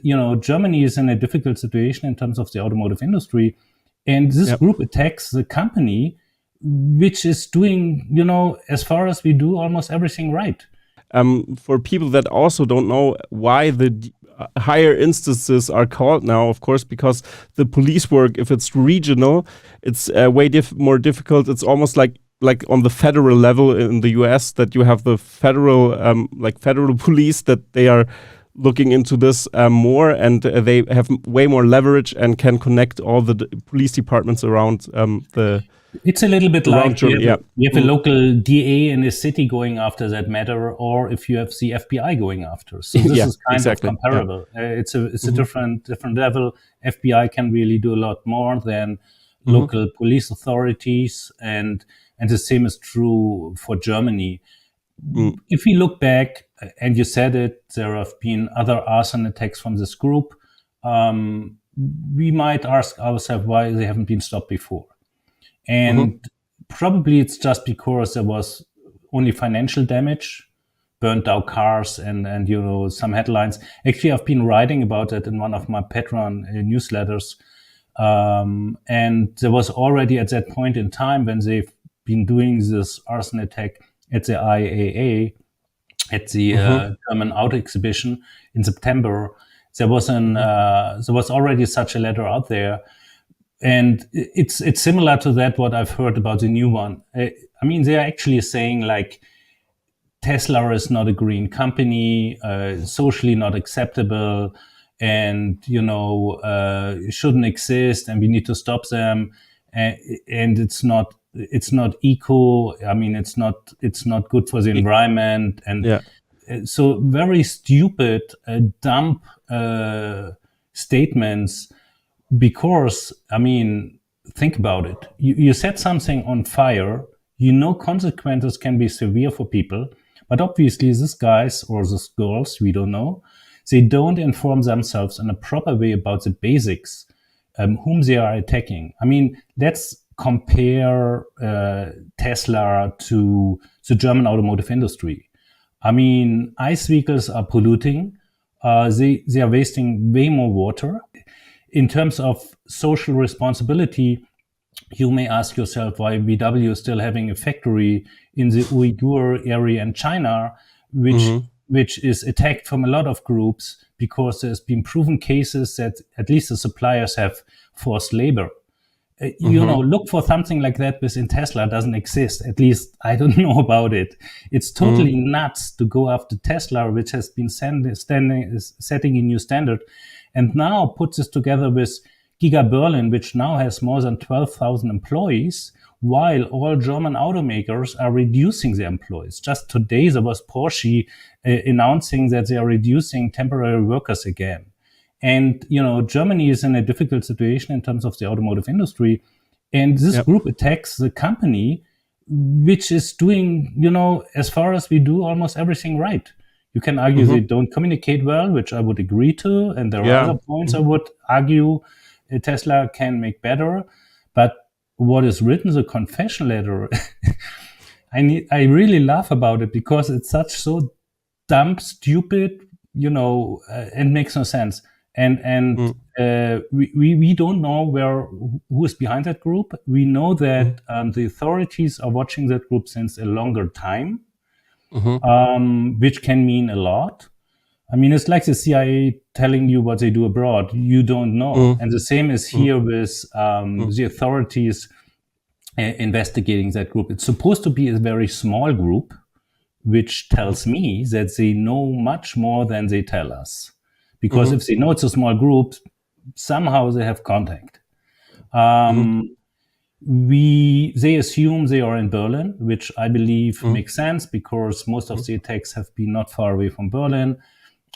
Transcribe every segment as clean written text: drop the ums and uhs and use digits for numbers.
Germany is in a difficult situation in terms of the automotive industry. And this group attacks the company, which is doing, as far as we do, almost everything right. For people that also don't know why the higher instances are called now, of course, because the police work, if it's regional, it's way more difficult. It's almost like on the federal level in the US, that you have the federal police, that they are looking into this more, and they have way more leverage and can connect all the police departments around the. It's a little bit like Germany, you have a local DA in a city going after that matter, or if you have the FBI going after. So this is kind of comparable. Yeah. It's a different level. FBI can really do a lot more than local police authorities, and the same is true for Germany. If we look back, and you said it, there have been other arson attacks from this group. We might ask ourselves why they haven't been stopped before. And probably it's just because there was only financial damage, burned out cars, and some headlines. Actually, I've been writing about it in one of my Patreon newsletters. And there was already at that point in time, when they've been doing this arson attack at the IAA, at the German Auto Exhibition in September, there was already such a letter out there. And it's similar to that, what I've heard about the new one. They're actually saying, like, Tesla is not a green company, socially not acceptable, and, shouldn't exist, and we need to stop them. And it's not eco. It's not good for the environment. And so very stupid, dumb statements. Because, think about it. You set something on fire, consequences can be severe for people, but obviously these guys or these girls, we don't know, they don't inform themselves in a proper way about the basics, whom they are attacking. Let's compare Tesla to the German automotive industry. ICE vehicles are polluting. They are wasting way more water. In terms of social responsibility, you may ask yourself why VW is still having a factory in the Uyghur area in China, which is attacked from a lot of groups, because there's been proven cases that at least the suppliers have forced labor. Look for something like that within Tesla. Doesn't exist. At least I don't know about it. It's totally nuts to go after Tesla, which has been setting a new standard. And now put this together with Giga Berlin, which now has more than 12,000 employees, while all German automakers are reducing their employees. Just today, there was Porsche announcing that they are reducing temporary workers again. And, Germany is in a difficult situation in terms of the automotive industry. And this group attacks the company, which is doing, as far as we do, almost everything right. You can argue they don't communicate well, which I would agree to. And there are other points I would argue Tesla can make better. But what is written, the confession letter, I really laugh about it, because it's so dumb, stupid, and makes no sense. And we don't know who is behind that group. We know that the authorities are watching that group since a longer time. Which can mean a lot. It's like the CIA telling you what they do abroad. You don't know. And the same is here with the authorities investigating that group. It's supposed to be a very small group, which tells me that they know much more than they tell us. Because if they know it's a small group, somehow they have contact. They assume they are in Berlin, which I believe makes sense, because most of the attacks have been not far away from Berlin,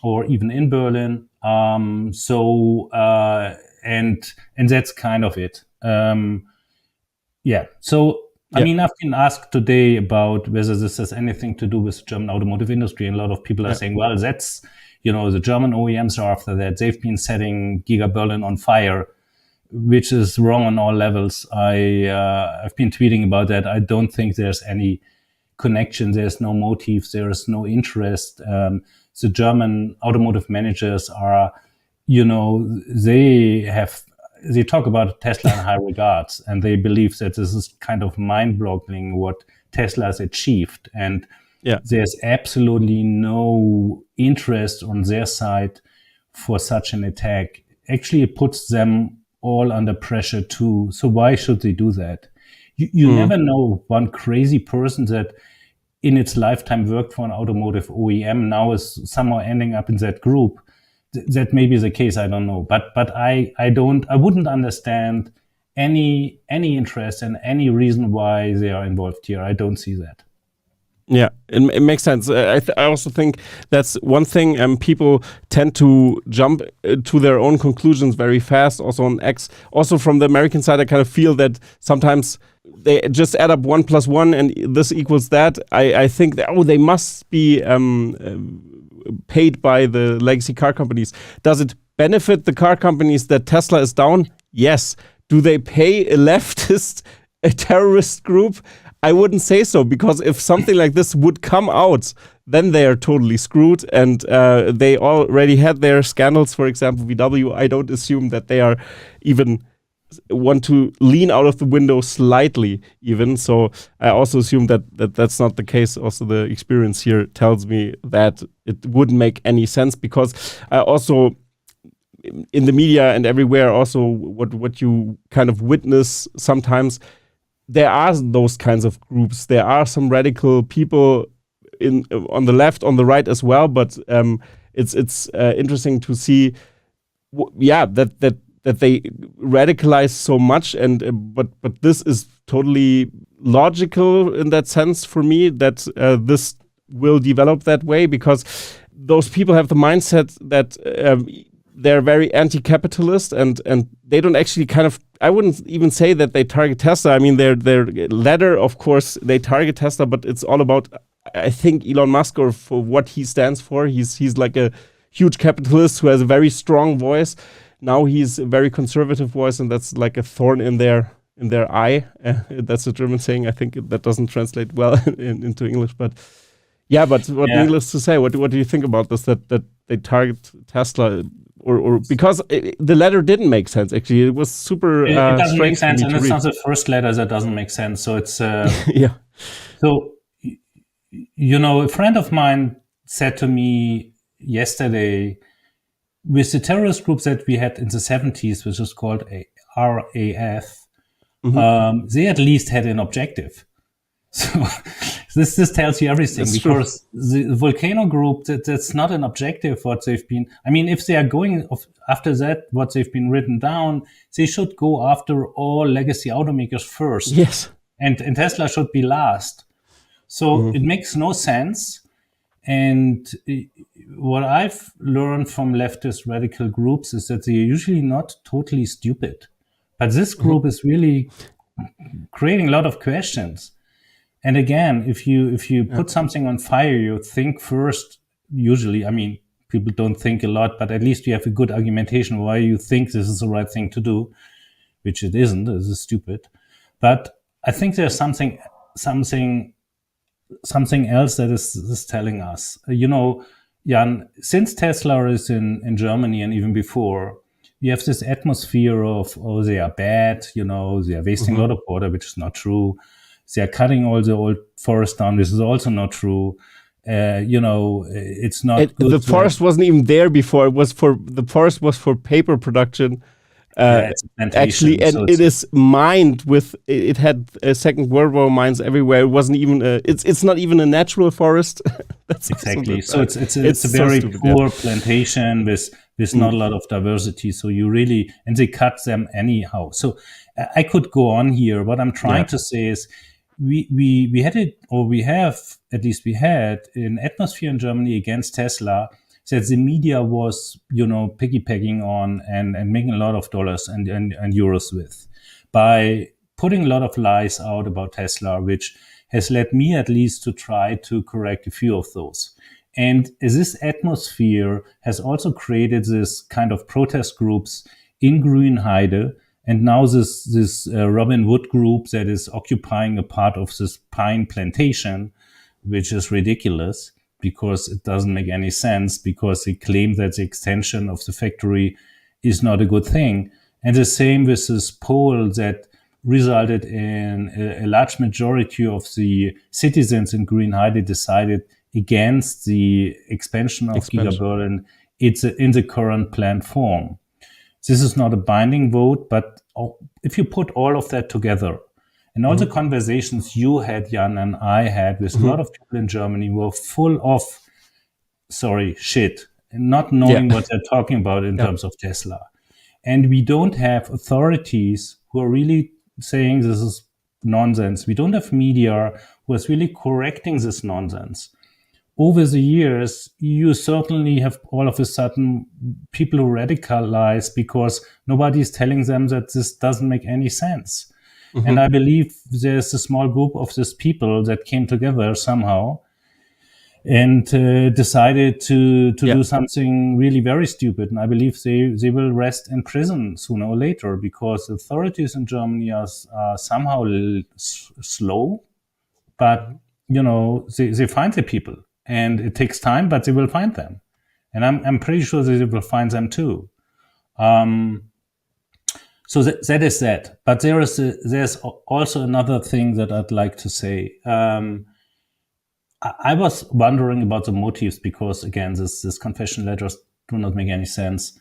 or even in Berlin. And that's kind of it. So I've been asked today about whether this has anything to do with the German automotive industry, and a lot of people are saying, well, that's the German OEMs are after that. They've been setting Giga Berlin on fire, which is wrong on all levels. I've been tweeting about that. I don't think there's any connection. There's no motive. There is no interest. The German automotive managers are, they talk about Tesla in high regards, and they believe that this is kind of mind-boggling what Tesla has achieved. And there's absolutely no interest on their side for such an attack. Actually, it puts them all under pressure too. So why should they do that? You never know. One crazy person that in its lifetime worked for an automotive OEM now is somehow ending up in that group. That may be the case. I don't know, but I wouldn't understand any interest and any reason why they are involved here. I don't see that. Yeah, it makes sense. I also think that's one thing. People tend to jump to their own conclusions very fast. Also on X, also from the American side, I kind of feel that sometimes they just add up 1 + 1 and this equals that. I think that, they must be paid by the legacy car companies. Does it benefit the car companies that Tesla is down? Yes. Do they pay a leftist, a terrorist group? I wouldn't say so, because if something like this would come out, then they are totally screwed. And they already had their scandals, for example, VW. I don't assume that they are even want to lean out of the window slightly even. So I also assume that's not the case. Also, the experience here tells me that it wouldn't make any sense, because I also in the media and everywhere also what you kind of witness sometimes, there are those kinds of groups. There are some radical people on the left, on the right as well. But it's interesting to see, that they radicalize so much, and but this is totally logical in that sense for me, that this will develop that way, because those people have the mindset that they're very anti-capitalist, and they don't actually kind of, I wouldn't even say that they target Tesla. I mean, their letter, of course, they target Tesla, but it's all about, I think, Elon Musk, or for what he stands for. He's like a huge capitalist who has a very strong voice. Now he's a very conservative voice, and that's like a thorn in their eye. That's a German saying. I think that doesn't translate well into English, but yeah. But needless to say, what do you think about this? That they target Tesla, or because the letter didn't make sense. Actually, it was super. It doesn't make sense, and it's read. not the first letter that doesn't make sense. So it's yeah. So a friend of mine said to me yesterday, with the terrorist groups that we had in the 70s, which is called a RAF, they at least had an objective. So this tells you everything. That's because true. The volcano group, that's not an objective. What they've been, I mean, if they are going after that, what they've been written down, they should go after all legacy automakers first. Yes, and Tesla should be last. So it makes no sense. And what I've learned from leftist radical groups is that they're usually not totally stupid. But this group is really creating a lot of questions. And again, if you put something on fire, you think first, usually, I mean, people don't think a lot, but at least you have a good argumentation why you think this is the right thing to do, which it isn't. This is stupid. But I think there's something else that is telling us. Jan, since Tesla is in Germany and even before, you have this atmosphere of, they are bad, they are wasting a lot of water, which is not true. They are cutting all the old forest down, which is also not true. It's not good. The forest wasn't even there before. The forest was for paper production. Actually, and so it is mined with. It had Second World War mines everywhere. It wasn't even. It's not even a natural forest. That's exactly. So it's a very so poor plantation with not a lot of diversity. So and they cut them anyhow. So I could go on here. What I'm trying to say is, we had it, or we had an atmosphere in Germany against Tesla that the media was, piggybacking on and making a lot of dollars and euros with, by putting a lot of lies out about Tesla, which has led me at least to try to correct a few of those. And this atmosphere has also created this kind of protest groups in Grünheide, and now this Robin Hood group that is occupying a part of this pine plantation, which is ridiculous. because it doesn't make any sense, because they claim that the extension of the factory is not a good thing. And the same with this poll that resulted in a large majority of the citizens in Greenheide decided against the expansion of Giga Berlin. It's in the current planned form. This is not a binding vote, but if you put all of that together, and all the conversations you had, Jan, and I had with a lot of people in Germany were full of, shit, not knowing what they're talking about in terms of Tesla. And we don't have authorities who are really saying this is nonsense. We don't have media who is really correcting this nonsense. Over the years, you certainly have all of a sudden people who radicalize because nobody is telling them that this doesn't make any sense. And I believe there's a small group of these people that came together somehow and decided to do something really very stupid. And I believe they will rest in prison sooner or later, because authorities in Germany are somehow slow, but, they find the people. And it takes time, but they will find them. And I'm pretty sure they will find them too. So that is that. But there's also another thing that I'd like to say. I was wondering about the motives, because again, this confession letters do not make any sense.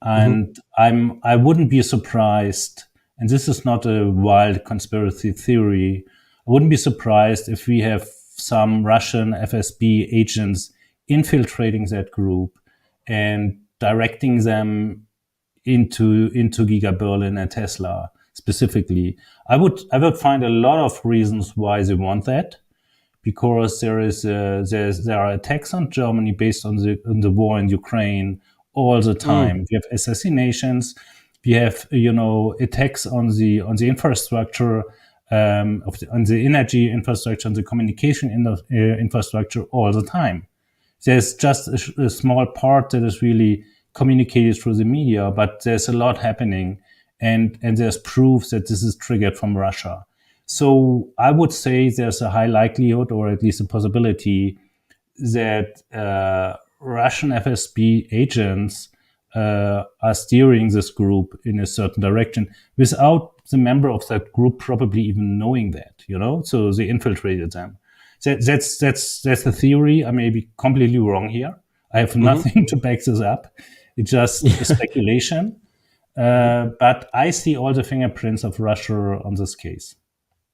And I wouldn't be surprised, and this is not a wild conspiracy theory, I wouldn't be surprised if we have some Russian FSB agents infiltrating that group and directing them into Giga Berlin and Tesla specifically. I would find a lot of reasons why they want that, because there are attacks on Germany based on the war in Ukraine all the time. We have assassinations. We have attacks on the infrastructure, on the energy infrastructure, on the communication infrastructure all the time. There's just a small part that is really communicated through the media, but there's a lot happening, and there's proof that this is triggered from Russia. So I would say there's a high likelihood, or at least a possibility, that Russian FSB agents are steering this group in a certain direction without the member of that group probably even knowing that, so they infiltrated them. That's the theory. I may be completely wrong here. I have nothing to back this up. It's just speculation. But I see all the fingerprints of Russia on this case.